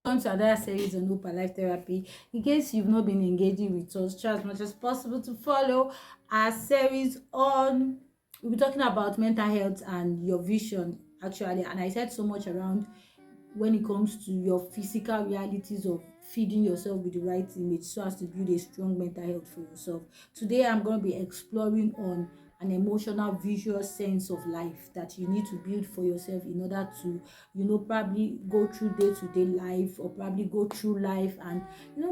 On to another series on Hope and Life Therapy. In case you've not been engaging with us, try as much as possible to follow our series on. We'll be talking about mental health and your vision, actually. And I said so much around when it comes to your physical realities of feeding yourself with the right image so as to build a strong mental health for yourself. Today I'm going to be exploring on an emotional visual sense of life that you need to build for yourself in order to, probably go through day-to-day life, or probably go through life, and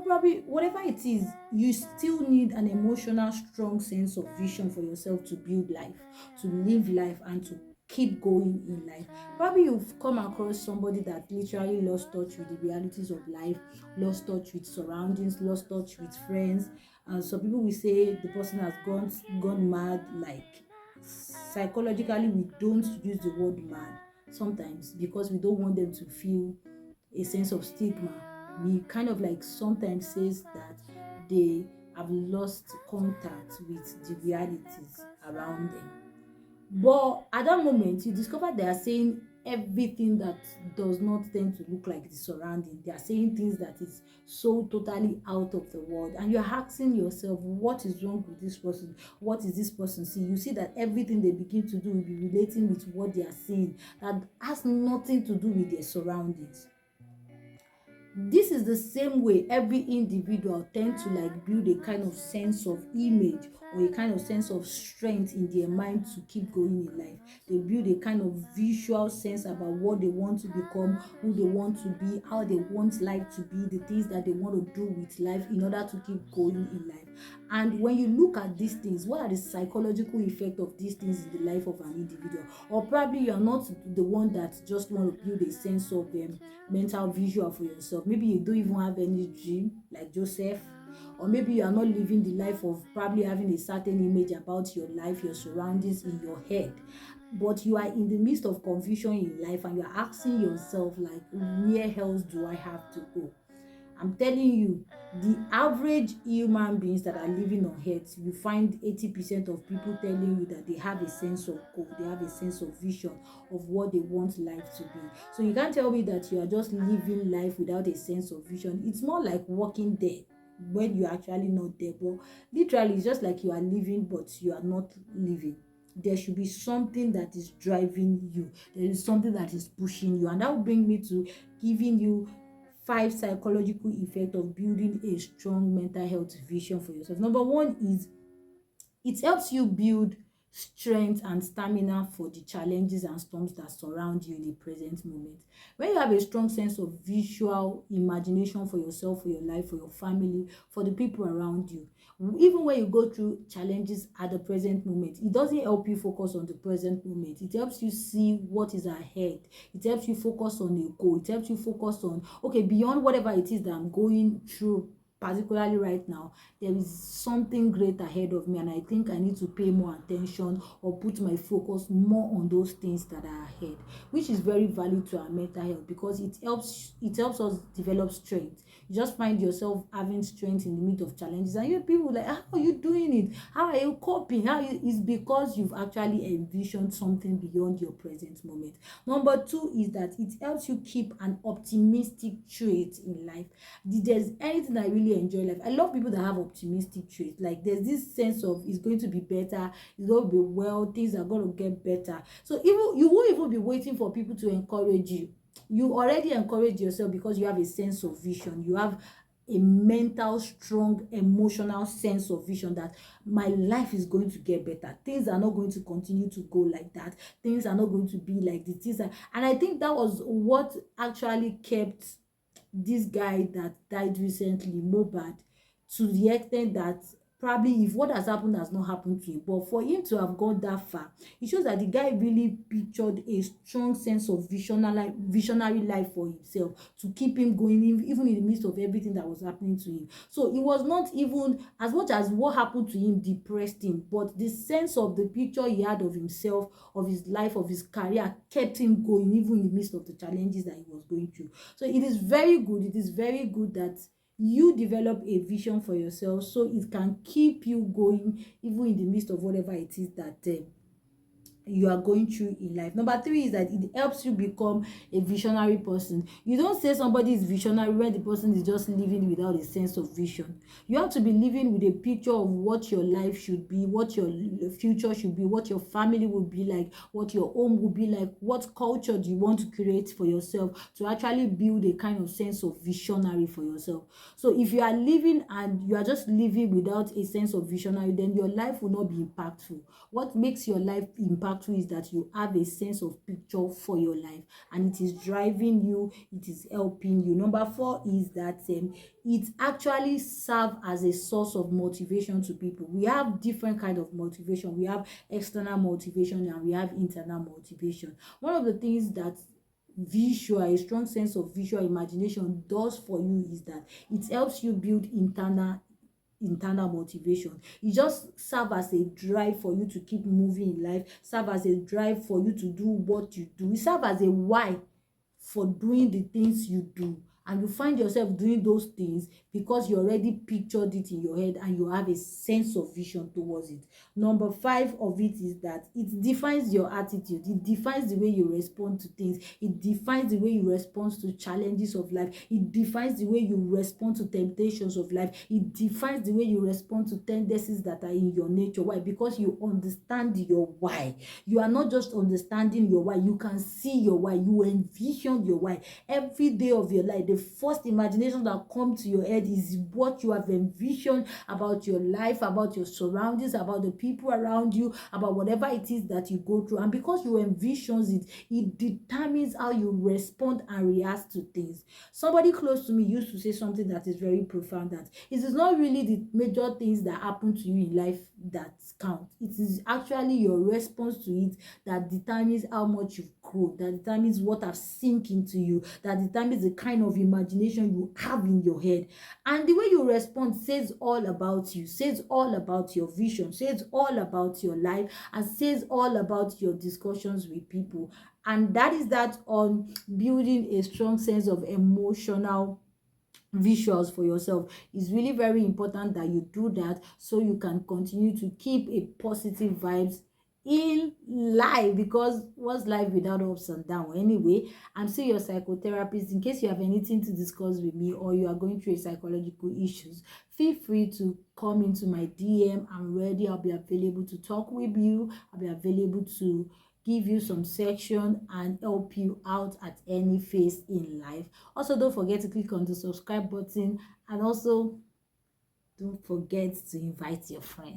probably whatever it is, you still need an emotional strong sense of vision for yourself to build life, to live life, and to keep going in life. Probably you've come across somebody that literally lost touch with the realities of life, lost touch with surroundings, lost touch with friends. And some people will say the person has gone mad. Like, psychologically, we don't use the word mad sometimes because we don't want them to feel a sense of stigma. We kind of like sometimes says that they have lost contact with the realities around them. But at that moment, you discover they are saying everything that does not tend to look like the surrounding. They are saying things that is so totally out of the world. And you're asking yourself, what is wrong with this person? What is this person seeing? You see that everything they begin to do will be relating with what they are seeing that has nothing to do with their surroundings. This is the same way every individual tend to like build a kind of sense of image or a kind of sense of strength in their mind to keep going in life. They build a kind of visual sense about what they want to become, who they want to be, how they want life to be, the things that they want to do with life in order to keep going in life. And when you look at these things, what are the psychological effects of these things in the life of an individual? Or probably you are not the one that just want to build a sense of mental visual for yourself. Maybe you don't even have any dream like Joseph, or maybe you are not living the life of probably having a certain image about your life, your surroundings in your head, but you are in the midst of confusion in life and you are asking yourself like, where else do I have to go? I'm telling you, the average human beings that are living on earth, you find 80% of people telling you that they have a sense of goal, they have a sense of vision of what they want life to be. So you can't tell me that you are just living life without a sense of vision. It's more like walking dead when you're actually not there. But literally, it's just like you are living, but you are not living. There should be something that is driving you. There is something that is pushing you. And that will bring me to giving you 5 psychological effects of building a strong mental health vision for yourself. Number one is it helps you build strength and stamina for the challenges and storms that surround you in the present moment. When you have a strong sense of visual imagination for yourself, for your life, for your family, for the people around you, even when you go through challenges at the present moment, it doesn't help you focus on the present moment. It helps you see what is ahead. It helps you focus on a goal. It helps you focus on, okay, beyond whatever it is that I'm going through particularly right now, there is something great ahead of me, and I think I need to pay more attention or put my focus more on those things that are ahead, which is very valid to our mental health because it helps us develop strength. You just find yourself having strength in the midst of challenges, and you people like, how are you doing it? How are you coping? It's because you've actually envisioned something beyond your present moment. Number two is that it helps you keep an optimistic trait in life. If there's anything I really enjoy life, I love people that have optimistic traits. Like, there's this sense of it's going to be better, it's going to be well, things are going to get better. So even you won't even be waiting for people to encourage you. You already encourage yourself because you have a sense of vision. You have a mental, strong, emotional sense of vision that my life is going to get better. Things are not going to continue to go like that. Things are not going to be like this. And I think that was what actually kept this guy that died recently, Mohbad, to the extent that probably if what has happened has not happened to him, but for him to have gone that far, it shows that the guy really pictured a strong sense of visionary life for himself to keep him going even in the midst of everything that was happening to him. So it was not even as much as what happened to him depressed him, but the sense of the picture he had of himself, of his life, of his career kept him going even in the midst of the challenges that he was going through. So it is very good. It is very good that you develop a vision for yourself so it can keep you going even in the midst of whatever it is that you are going through in life. Number three is that it helps you become a visionary person. You don't say somebody is visionary when the person is just living without a sense of vision. You have to be living with a picture of what your life should be, what your future should be, what your family will be like, what your home will be like, what culture do you want to create for yourself, to actually build a kind of sense of visionary for yourself. So if you are living and you are just living without a sense of visionary, then your life will not be impactful. What makes your life impactful is that you have a sense of picture for your life, and it is driving you, it is helping you. Number four is that it actually serves as a source of motivation to people. We have different kind of motivation. We have external motivation and we have internal motivation. One of the things that a strong sense of visual imagination does for you is that it helps you build internal motivation. It just serve as a drive for you to keep moving in life, serve as a drive for you to do what you do. It serve as a why for doing the things you do, and you find yourself doing those things because you already pictured it in your head and you have a sense of vision towards it. Number five of it is that it defines your attitude. It defines the way you respond to things. It defines the way you respond to challenges of life. It defines the way you respond to temptations of life. It defines the way you respond to tendencies that are in your nature. Why? Because you understand your why. You are not just understanding your why, you can see your why. You envision your why. Every day of your life, the first imagination that comes to your head is what you have envisioned about your life, about your surroundings, about the people around you, about whatever it is that you go through. And because you envision it, it determines how you respond and react to things. Somebody close to me used to say something that is very profound, that it is not really the major things that happen to you in life that count. It is actually your response to it that determines how much you've grown, that determines what has sink into you, that determines the kind of imagination you have in your head. And the way you respond says all about you, says all about your vision, says all about your life, and says all about your discussions with people. And that is that on building a strong sense of emotional visuals for yourself. It's really very important that you do that so you can continue to keep a positive vibes in life, because what's life without ups and downs? Anyway, I'm still your psychotherapist. In case you have anything to discuss with me or you are going through a psychological issues, feel free to come into my DM. I'm ready. I'll be available to talk with you. I'll be available to give you some section and help you out at any phase in life. Also, don't forget to click on the subscribe button, and also don't forget to invite your friends.